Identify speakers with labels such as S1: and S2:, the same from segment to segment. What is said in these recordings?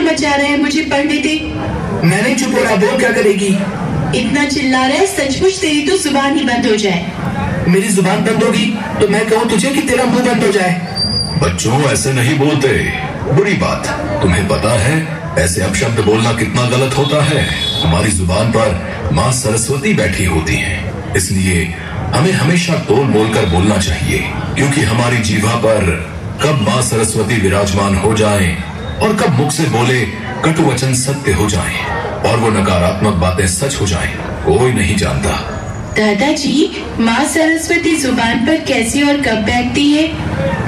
S1: मचा रहे हैं, मुझे पढ़ने दे।
S2: मैं नहीं चुप हो रहा, बोल क्या करेगी?
S1: इतना चिल्ला रहा है, सचमुच तेरी तो जुबान ही बंद हो जाए।
S2: मेरी जुबान बंद होगी तो मैं कहूँ तुझे कि तेरा मुंह बंद हो जाए।
S3: बच्चों ऐसे नहीं बोलते, बुरी बात। तुम्हें पता है ऐसे अपशब्द बोलना कितना गलत होता है। हमारी जुबान पर माँ सरस्वती बैठी होती हैं, इसलिए हमें हमेशा तोल मोल कर बोलना चाहिए, क्योंकि हमारी जीवा पर कब माँ सरस्वती विराजमान हो जाएं और कब मुख से बोले कटु वचन सत्य हो जाएं और वो नकारात्मक बातें सच हो जाएं, कोई नहीं जानता।
S1: दादाजी, माँ सरस्वती जुबान पर कैसे और कब बैठती है?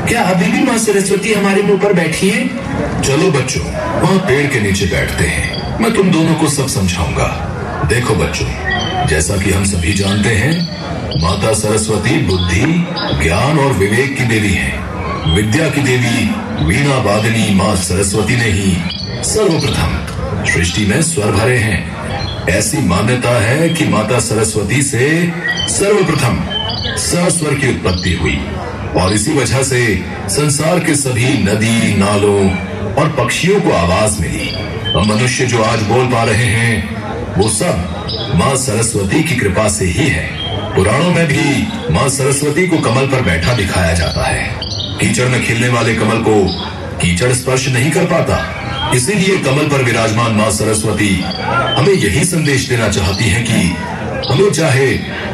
S2: क्या अभी भी माँ सरस्वती हमारे मुंह पर बैठी है?
S3: चलो बच्चों, वहाँ पेड़ के नीचे बैठते हैं, मैं तुम दोनों को सब समझाऊंगा। देखो बच्चों, जैसा कि हम सभी जानते हैं, माता सरस्वती बुद्धि, ज्ञान और विवेक की देवी है। विद्या की देवी वीणा वादिनी माँ सरस्वती ने ही सर्वप्रथम सृष्टि में स्वर भरे हैं। ऐसी मान्यता है कि माता सरस्वती से सर्वप्रथम सस्वर की उत्पत्ति हुई और इसी वजह से संसार के सभी नदी, नालों और पक्षियों को आवाज मिली। हम मनुष्य जो आज बोल पा रहे हैं वो सब माँ सरस्वती की कृपा से ही है। पुराणों में भी माँ सरस्वती को कमल पर बैठा दिखाया जाता है। कीचड़ में खिलने वाले कमल को कीचड़ स्पर्श नहीं कर पाता, इसीलिए कमल पर विराजमान माँ सरस्वती हमें यही संदेश देना चाहती है कि हमें चाहे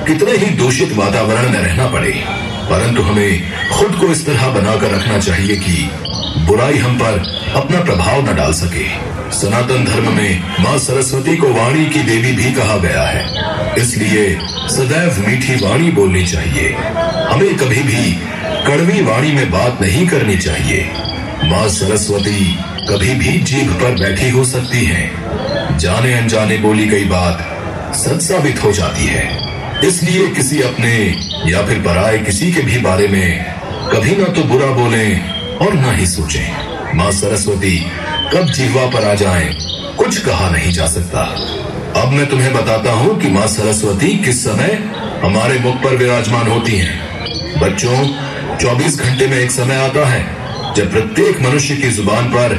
S3: कितने ही दूषित वातावरण में रहना पड़े, परंतु हमें खुद को इस तरह बनाकर रखना चाहिए कि बुराई हम पर अपना प्रभाव न डाल सके। सनातन धर्म में माँ सरस्वती को वाणी की देवी भी कहा गया है, इसलिए सदैव मीठी वाणी बोलनी चाहिए। हमें कभी भी कड़वी वाणी में बात नहीं करनी चाहिए। माँ सरस्वती कभी भी जीभ पर बैठी हो सकती है। जाने अनजाने बोली गई बात सच साबित हो जाती है, इसलिए किसी अपने या फिर पराये किसी के भी बारे में कभी ना तो बुरा बोलें और ना ही सोचें। माँ सरस्वती कब जीवा पर आ जाएं, कुछ कहा नहीं जा सकता। अब मैं तुम्हें बताता हूँ कि माँ सरस्वती किस समय हमारे मुख पर विराजमान होती हैं। बच्चों, 24 घंटे में एक समय आता है जब प्रत्येक मनुष्य की जुबान पर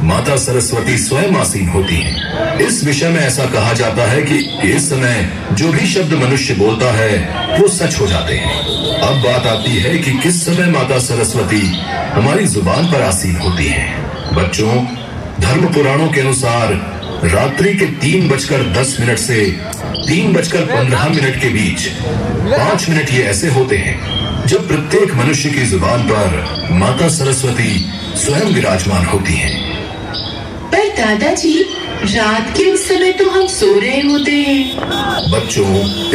S3: माता सरस्वती स्वयं आसीन होती हैं। इस विषय में ऐसा कहा जाता है कि इस समय जो भी शब्द मनुष्य बोलता है वो सच हो जाते हैं। अब बात आती है कि किस समय माता सरस्वती हमारी जुबान पर आसीन होती हैं। बच्चों, धर्म पुराणों के अनुसार रात्रि के 3:10 से 3:15 के बीच 5 मिनट ये ऐसे होते हैं जब प्रत्येक मनुष्य की जुबान पर माता सरस्वती स्वयं विराजमान होती हैं।
S1: पर दादाजी, रात के उस समय तो हम सो रहे होते हैं।
S3: बच्चों,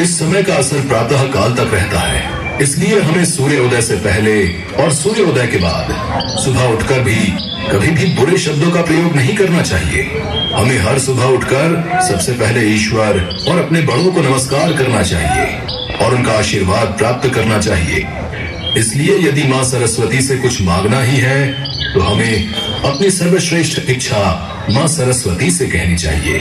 S3: इस समय का असर प्रातः काल तक रहता है, इसलिए हमें सूर्योदय से पहले और सूर्योदय के बाद सुबह उठकर भी कभी भी बुरे शब्दों का प्रयोग नहीं करना चाहिए। हमें हर सुबह उठकर सबसे पहले ईश्वर और अपने बड़ों को नमस्कार करना चाहिए और उनका आशीर्वाद प्राप्त करना चाहिए। इसलिए यदि माँ सरस्वती से कुछ मांगना ही है तो हमें अपनी सर्वश्रेष्ठ इच्छा माँ सरस्वती से कहनी चाहिए।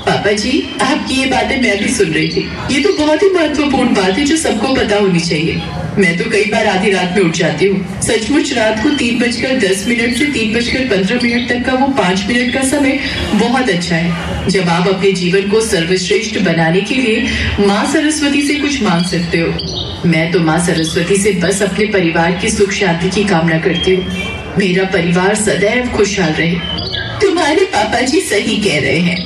S1: पापा जी, आपकी ये बातें मैं भी सुन रही थी। ये तो बहुत ही महत्वपूर्ण बात है जो सबको पता होनी चाहिए। मैं तो कई बार आधी रात में उठ जाती हूँ। सचमुच रात को 3:10 से 3:15 तक का वो 5 मिनट का समय बहुत अच्छा है, जब आप अपने जीवन को सर्वश्रेष्ठ बनाने के लिए माँ सरस्वती से कुछ मांग सकते हो। मैं तो माँ सरस्वती से बस अपने परिवार की सुख शांति की कामना करती हूँ। मेरा परिवार सदैव खुशहाल रहे। तुम्हारे पापा जी सही कह रहे हैं।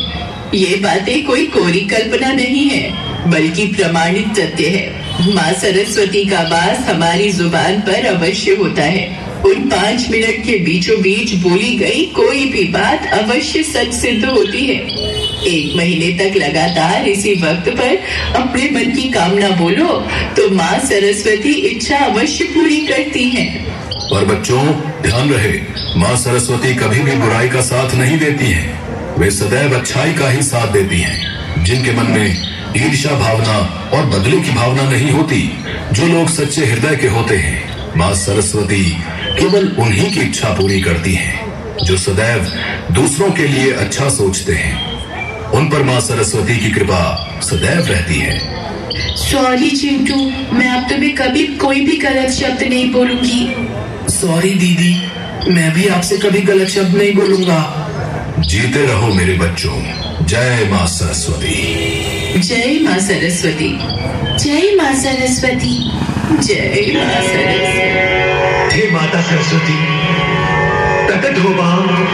S1: ये बातें कोई कोरी कल्पना नहीं है, बल्कि प्रमाणित सत्य है। माँ सरस्वती का वास हमारी जुबान पर अवश्य होता है। उन 5 मिनट के बीचों बीच बोली गई कोई भी बात अवश्य सच सिद्ध होती है। 1 महीने तक लगातार इसी वक्त पर अपने मन की कामना बोलो तो माँ सरस्वती इच्छा अवश्य पूरी करती हैं।
S3: पर बच्चों, ध्यान रहे, माँ सरस्वती कभी भी बुराई का साथ नहीं देती हैं। वे सदैव अच्छाई का ही साथ देती हैं। जिनके मन में ईर्ष्या भावना और बदले की भावना नहीं होती, जो लोग सच्चे हृदय के होते हैं, माँ सरस्वती केवल उन्हीं की इच्छा पूरी करती हैं जो सदैव दूसरों के लिए अच्छा सोचते हैं। उन पर माँ सरस्वती की कृपा सदैव रहती है।
S1: सॉरी चिंटू, मैं अब तुम्हें कभी कोई भी गलत शब्द नहीं बोलूंगी।
S2: सॉरी दीदी, मैं भी आपसे कभी गलत शब्द नहीं बोलूंगा।
S3: जीते रहो मेरे बच्चों। जय माँ सरस्वती।
S1: जय माँ सरस्वती। जय माँ सरस्वती। जय माँ सरस्वती।
S4: हे माता सरस्वती, प्रकट हो मां।